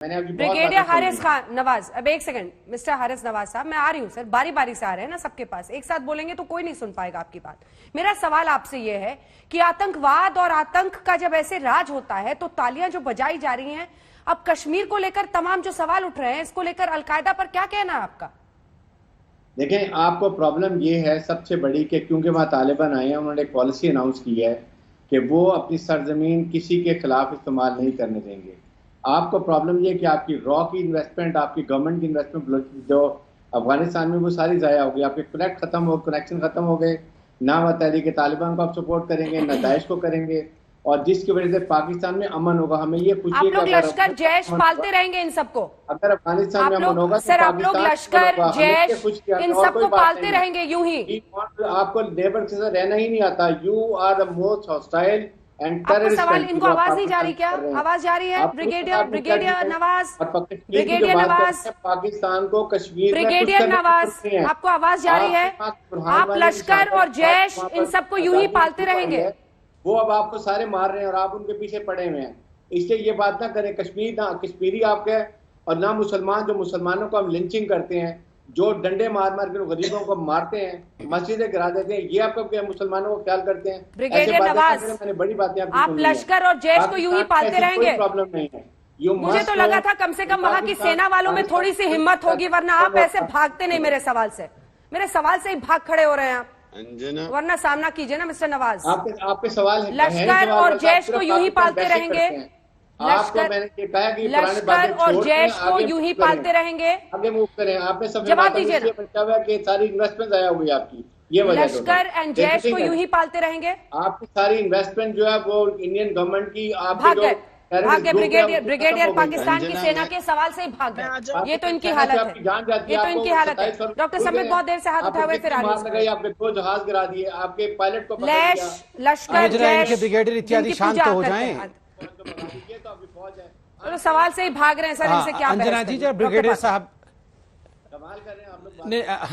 मैंने अभी ब्रिगेडियर हारिस खान नवाज, अब एक सेकंड मिस्टर हारिस नवाज साहब, मैं आ रही हूँ सर, बारी बारी से आ रहे हैं ना सबके पास, एक साथ बोलेंगे तो कोई नहीं सुन पाएगा आपकी बात। मेरा सवाल आपसे ये है कि आतंकवाद और आतंक का जब ऐसे राज होता है तो तालियां जो बजाई जा रही हैं, अब कश्मीर को लेकर तमाम जो सवाल उठ रहे हैं, इसको लेकर अलकायदा पर क्या कहना है आपका? देखें, आपको प्रॉब्लम ये है सबसे बड़ी कि क्योंकि वहाँ तालिबान आए हैं, उन्होंने एक पॉलिसी अनाउंस की है कि वो अपनी सरजमीन किसी के खिलाफ इस्तेमाल नहीं करने देंगे। आपको प्रॉब्लम ये कि आपकी रॉ की इन्वेस्टमेंट, आपकी गवर्नमेंट की इन्वेस्टमेंट जो अफगानिस्तान में, वो सारी ज़ाया हो गई। आपके कनेक्शन खत्म हो गए। ना वह तहरीक तालिबान को आप सपोर्ट करेंगे, ना दाइश को करेंगे, और जिसकी वजह से पाकिस्तान में अमन होगा। हमें ये खुशी आप लोग लश्कर जैश पालते रहेंगे इन सबको? अगर अफगानिस्तान में अमन होगा तो सर, आप लोग लश्कर जैश इन सबको पालते रहेंगे यूं ही? आपको लेबर के साथ रहना ही नहीं आता। You are the most hostile and आपको सवाल, इनको आवाज नहीं जा रही क्या? आवाज जा रही है ब्रिगेडियर नवाज, ब्रिगेडियर नवाज, पाकिस्तान को कश्मीर, ब्रिगेडियर नवाज, आपको आवाज जा रही है? आप लश्कर और जैश इन सबको यूं ही पालते रहेंगे? वो अब आपको सारे मार रहे हैं और आप उनके पीछे पड़े हुए हैं। इसलिए ये बात ना करें। कश्मीर ना कश्मीरी आपके, और ना मुसलमान, जो मुसलमानों को हम लिंचिंग करते हैं, जो डंडे मार मार के गरीबों को मारते हैं, मस्जिदें गिरा देते हैं, ये आपको क्या मुसलमानों को ख्याल करते हैं? ब्रिगेडियर नवाज, मैंने बड़ी बातें आप लश्कर और जैश को यूं ही पालते रहेंगे? प्रॉब्लम नहीं है। मुझे तो लगा था कम से कम वहां की सेना वालों में थोड़ी सी हिम्मत होगी, वरना आप ऐसे भागते नहीं मेरे सवाल से ही भाग खड़े हो रहे हैं आप। वरना सामना कीजिए ना मिस्टर नवाज। आपके सवाल है, लश्कर और जैश को यूं ही पालते रहेंगे? लश्कर और जैश को यूं ही पालते रहेंगे? आगे मूव करें। आपने सब जवाब दीजिए ना। बचा हुआ कि सारी इन्वेस्टमेंट आया हुई आपकी, ये वजह। लश्कर एंड जैश को यूं ही पालते रहेंगे? आपकी सारी इन्वेस्टमेंट जो है वो इंडियन गवर्नमेंट की, भाग गए ब्रिगेडियर पाकिस्तान की सेना के सवाल से ही भाग गए। ये तो इनकी हालत है, डॉक्टर समीर बहुत देर से हाथ उठाए हुए फिर आपके 2 जहाज गिरा दिए, आपके पायलट को लश्कर जैश ब्रिगेडियर इत्यादि शांत हो जाएं। तो सवाल से ही भाग रहे हैं सर, इनसे क्या? अंजना जी, जरा ब्रिगेडियर साहब,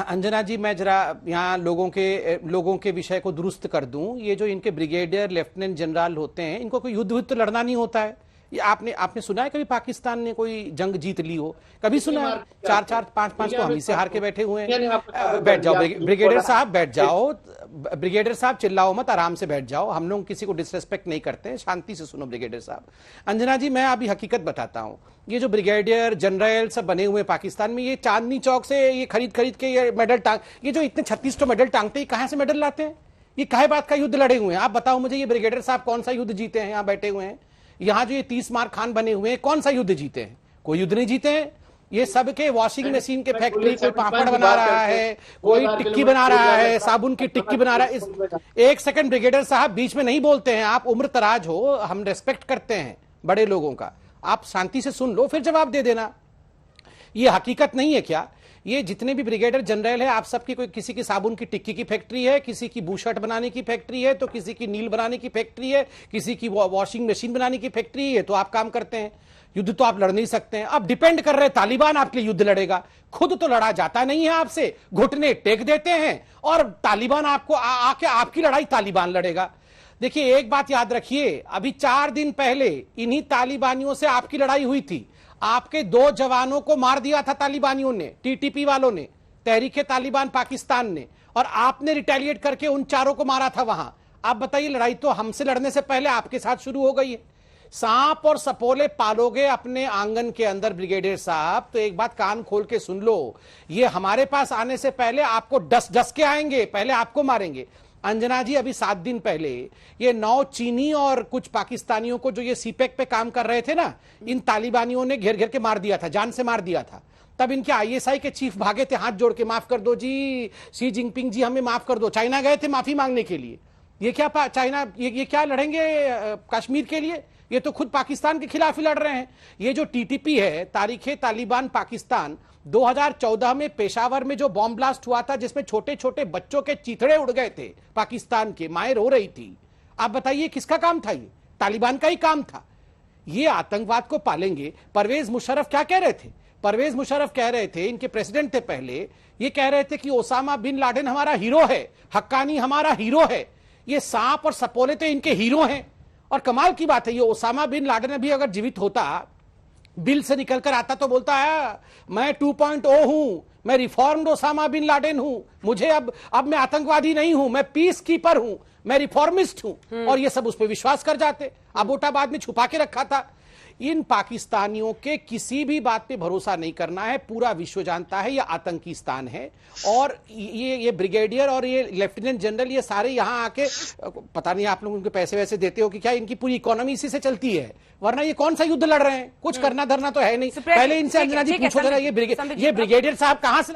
अंजना जी, मैं जरा यहाँ लोगों के विषय को दुरुस्त कर दूं। ये जो इनके ब्रिगेडियर लेफ्टिनेंट जनरल होते हैं, इनको कोई युद्ध तो लड़ना नहीं होता है। ये आपने सुना है कभी पाकिस्तान ने कोई जंग जीत ली हो? कभी सुना है? 4-4, 5-5 तो हम ही से हार के बैठे हुए हैं। बैठ जाओ ब्रिगेडियर साहब, बैठ जाओ। ब्रिगेडियर साहब चिल्लाओ मत, आराम से बैठ जाओ। हम लोग किसी को डिसरेस्पेक्ट नहीं करते हैं, शांति से सुनो ब्रिगेडियर साहब। अंजना जी, मैं अभी हकीकत बताता हूँ। ये जो ब्रिगेडियर जनरल सब बने हुए पाकिस्तान में, ये चांदनी चौक से ये खरीद के ये मेडल टांग, ये जो इतने 36 मेडल टांगते हैं, कहां से मेडल लाते हैं? ये काहे बात का युद्ध लड़े हुए हैं? आप बताओ मुझे, ये ब्रिगेडियर साहब कौन सा युद्ध जीते हैं? यहाँ बैठे हुए हैं, यहाँ जो ये 30 मार खान बने हुए हैं, कौन सा युद्ध जीते हैं? कोई युद्ध नहीं जीते हैं। ये सब के वॉशिंग मशीन के फैक्ट्री, कोई पापड़ बना रहा है, कोई टिक्की बना रहा है, साबुन की टिक्की बना रहा है। एक सेकंड ब्रिगेडियर साहब, बीच में नहीं बोलते हैं। आप उम्र तराज हो, हम रेस्पेक्ट करते हैं बड़े लोगों का। आप शांति से सुन लो, फिर जवाब दे देना। ये हकीकत नहीं है क्या? ये जितने भी ब्रिगेडियर जनरल है, आप सबकी कोई, किसी की साबुन की टिक्की की फैक्ट्री है, किसी की बूशर्ट बनाने की फैक्ट्री है, तो किसी की नील बनाने की फैक्ट्री है, किसी की वॉशिंग मशीन बनाने की फैक्ट्री है, तो आप काम करते हैं। युद्ध तो आप लड़ नहीं सकते हैं। अब डिपेंड कर रहे तालिबान आपके लिए युद्ध लड़ेगा। खुद तो लड़ा जाता नहीं है आपसे, घुटने टेक देते हैं, और तालिबान आपको आके आपकी लड़ाई तालिबान लड़ेगा। देखिए, एक बात याद रखिए, अभी 4 दिन पहले इन्हीं तालिबानियों से आपकी लड़ाई हुई थी। आपके 2 जवानों को मार दिया था तालिबानियों ने, टीटीपी वालों ने, तहरीके तालिबान पाकिस्तान ने, और आपने रिटेलिएट करके उन 4 को मारा था वहां। आप बताइए, लड़ाई तो हमसे लड़ने से पहले आपके साथ शुरू हो गई है। सांप और सपोले पालोगे अपने आंगन के अंदर ब्रिगेडियर साहब, तो एक बात कान खोल के सुन लो, ये हमारे पास आने से पहले आपको डस के आएंगे, पहले आपको मारेंगे। अंजना जी, अभी 7 दिन पहले ये 9 चीनी और कुछ पाकिस्तानियों को, जो ये सीपेक पे काम कर रहे थे ना, इन तालिबानियों ने घेर के मार दिया था, जान से मार दिया था। तब इनके ISI के चीफ भागे थे हाथ जोड़ के, माफ कर दो जी, शी जिनपिंग जी हमें माफ कर दो। चाइना गए थे माफी मांगने के लिए। ये क्या चाइना, ये क्या लड़ेंगे कश्मीर के लिए? ये तो खुद पाकिस्तान के खिलाफ ही लड़ रहे हैं। ये जो TTP है, तारीखे तालिबान पाकिस्तान, 2014 में पेशावर में जो बॉम्ब ब्लास्ट हुआ था, जिसमें छोटे छोटे बच्चों के चीथड़े उड़ गए थे, पाकिस्तान के माएं रो रही थी। आप बताइए किसका काम था? ये तालिबान का ही काम था। ये आतंकवाद को पालेंगे। परवेज मुशर्रफ क्या कह रहे थे? परवेज मुशर्रफ कह रहे थे, इनके प्रेसिडेंट थे पहले, ये कह रहे थे कि ओसामा बिन लादेन हमारा हीरो है, हक्कानी हमारा हीरो है। ये सांप और सपोले तो इनके हीरो हैं। और कमाल की बात है, ये ओसामा बिन लादेन भी अगर जीवित होता बिल से निकलकर आता तो बोलता है मैं 2.0 हूं, मैं रिफॉर्म्ड ओसामा बिन लाडेन हूं, मुझे अब मैं आतंकवादी नहीं हूं, मैं पीस कीपर हूं, मैं रिफॉर्मिस्ट हूं, और ये सब उस पर विश्वास कर जाते। अबोटाबाद में छुपा के रखा था। इन पाकिस्तानियों के किसी भी बात पे भरोसा नहीं करना है। पूरा विश्व जानता है ये आतंकीस्तान है, और ये ब्रिगेडियर और ये लेफ्टिनेंट जनरल ये सारे यहां आके, पता नहीं आप लोग उनके पैसे वैसे देते हो कि क्या, इनकी पूरी इकोनॉमी इसी से चलती है, वरना ये कौन सा युद्ध लड़ रहे हैं? कुछ करना धरना तो है नहीं। पहले इनसे अंजना जी पूछो जरा, ये ब्रिगेडियर साहब कहां से